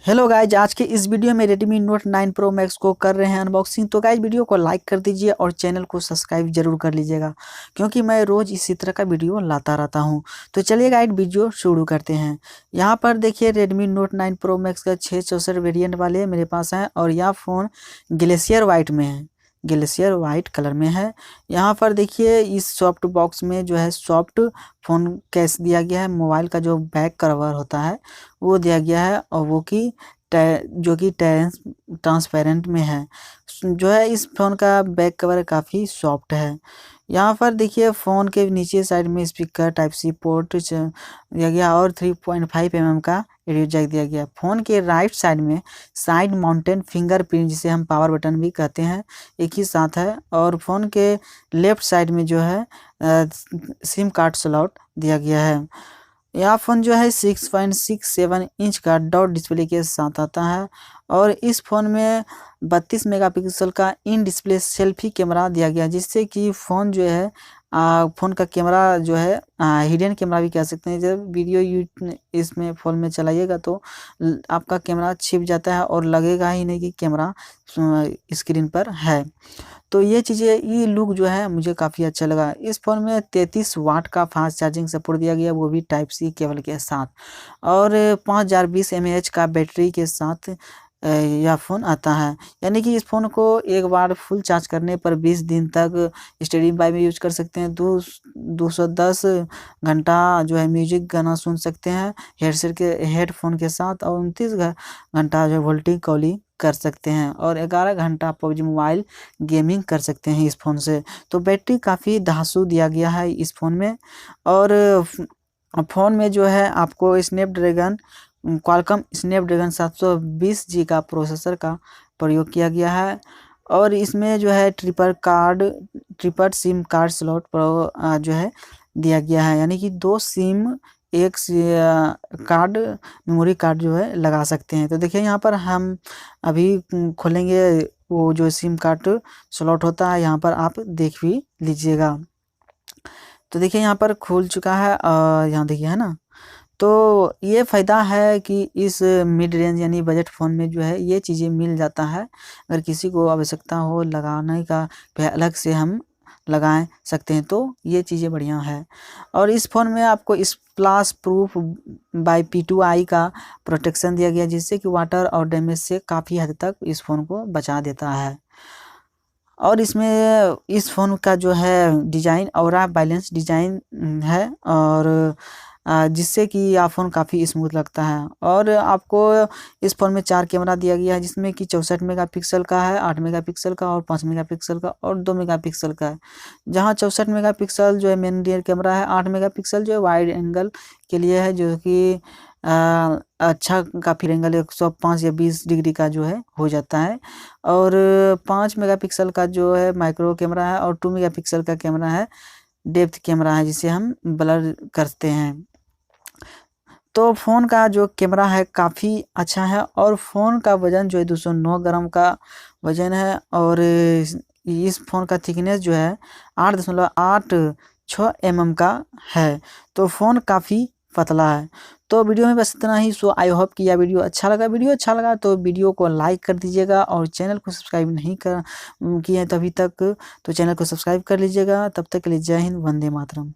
Hello guys, आज के इस वीडियो में Redmi Note 9 Pro Max को कर रहे हैं अनबॉक्सिंग। तो गाइज वीडियो को लाइक कर दीजिए और चैनल को सब्सक्राइब जरूर कर लीजिएगा, क्योंकि मैं रोज़ इसी तरह का वीडियो लाता रहता हूं। तो चलिए गाइज वीडियो शुरू करते हैं। यहां पर देखिए Redmi Note 9 Pro Max का 664 वेरिएंट वाले मेरे पास हैं और यह फ़ोन ग्लेशियर वाइट में है, ग्लेशियर वाइट कलर में है। यहाँ पर देखिए इस सॉफ्ट बॉक्स में जो है सॉफ्ट फ़ोन केस दिया गया है। मोबाइल का जो बैक कवर होता है वो दिया गया है और वो की जो कि ट्रांसपेरेंट में है। जो है इस फ़ोन का बैक कवर काफ़ी सॉफ्ट है। यहाँ पर देखिए फ़ोन के नीचे साइड में स्पीकर टाइप सी पोर्ट दिया गया और 3.5 mm का रेडियो जैक दिया गया। फ़ोन के राइट साइड में साइड माउंटेन फिंगरप्रिंट, जिसे हम पावर बटन भी कहते हैं, एक ही साथ है। और फ़ोन के लेफ्ट साइड में जो है सिम कार्ड स्लॉट दिया गया है। यह फ़ोन जो है 6.67 इंच का डॉट डिस्प्ले के साथ आता है और इस फ़ोन में 32 मेगापिक्सल का इन डिस्प्ले सेल्फी कैमरा दिया गया, जिससे कि फ़ोन जो है फ़ोन का कैमरा जो है हिडन कैमरा भी कह सकते हैं। जब वीडियो इसमें फ़ोन में चलाइएगा तो आपका कैमरा छिप जाता है और लगेगा ही नहीं कि कैमरा स्क्रीन पर है। तो ये चीज़ें, ये लुक जो है मुझे काफ़ी अच्छा लगा। इस फ़ोन में 33 वाट का फास्ट चार्जिंग सपोर्ट दिया गया, वो भी टाइप सी केबल के साथ, और 5020 mAh का बैटरी के साथ यह फ़ोन आता है। यानी कि इस फ़ोन को एक बार फुल चार्ज करने पर 20 दिन तक स्टडी बाय में यूज़ कर सकते हैं। 210 घंटा जो है म्यूजिक गाना सुन सकते हैं हेडफोन के साथ, और 29 घंटा जो वोल्टेज कॉलिंग कर सकते हैं, और 11 घंटा पबजी मोबाइल गेमिंग कर सकते हैं इस फ़ोन से। तो बैटरी काफ़ी धांसू दिया गया है इस फ़ोन में। और फ़ोन में जो है आपको क्वालकॉम स्नैपड्रैगन 720G का प्रोसेसर का प्रयोग किया गया है। और इसमें जो है ट्रिपल सिम कार्ड स्लॉट जो है दिया गया है, यानी कि 2 सिम एक कार्ड मेमोरी कार्ड जो है लगा सकते हैं। तो देखिए यहाँ पर हम अभी खोलेंगे वो जो सिम कार्ड स्लॉट होता है, यहाँ पर आप देख भी लीजिएगा। तो देखिए यहाँ पर खुल चुका है, यहाँ देखिए है ना। तो ये फ़ायदा है कि इस मिड रेंज यानी बजट फ़ोन में जो है ये चीज़ें मिल जाता है। अगर किसी को आवश्यकता हो लगाने का, फिर अलग से हम लगा सकते हैं, तो ये चीज़ें बढ़िया है। और इस फ़ोन में आपको स्प्लैश प्रूफ बाय P2I का प्रोटेक्शन दिया गया, जिससे कि वाटर और डैमेज से काफ़ी हद तक इस फ़ोन को बचा देता है। और इसमें इस फ़ोन का जो है डिज़ाइन ऑरा बैलेंस डिज़ाइन है, और जिससे कि यह फ़ोन काफ़ी स्मूथ लगता है। और आपको इस फ़ोन में 4 कैमरा दिया गया है, जिसमें कि 64 मेगापिक्सल का है, 8 मेगापिक्सल का और 5 मेगापिक्सल का और 2 मेगापिक्सल का है। जहाँ 64 मेगापिक्सल जो है मेन रियर कैमरा है, 8 मेगापिक्सल जो है वाइड एंगल के लिए है, जो कि अच्छा काफ़ी एंगल 105 या 20 डिग्री का जो है हो जाता है। और 5 मेगापिक्सल का जो है माइक्रो कैमरा है, और 2 मेगापिक्सल का कैमरा है, डेप्थ कैमरा है, जिसे हम ब्लर करते हैं। तो फ़ोन का जो कैमरा है काफ़ी अच्छा है, और फ़ोन का वज़न जो है 209 ग्राम का वज़न है, और इस फ़ोन का थिकनेस जो है 8.86 mm का है। तो फ़ोन काफ़ी पतला है। तो वीडियो में बस इतना ही। सो आई होप कि यह वीडियो अच्छा लगा तो वीडियो को लाइक कर दीजिएगा, और चैनल को सब्सक्राइब नहीं किए हैं तो अभी तक, तो चैनल को सब्सक्राइब कर लीजिएगा। तब तक के लिए जय हिंद, वंदे मातरम।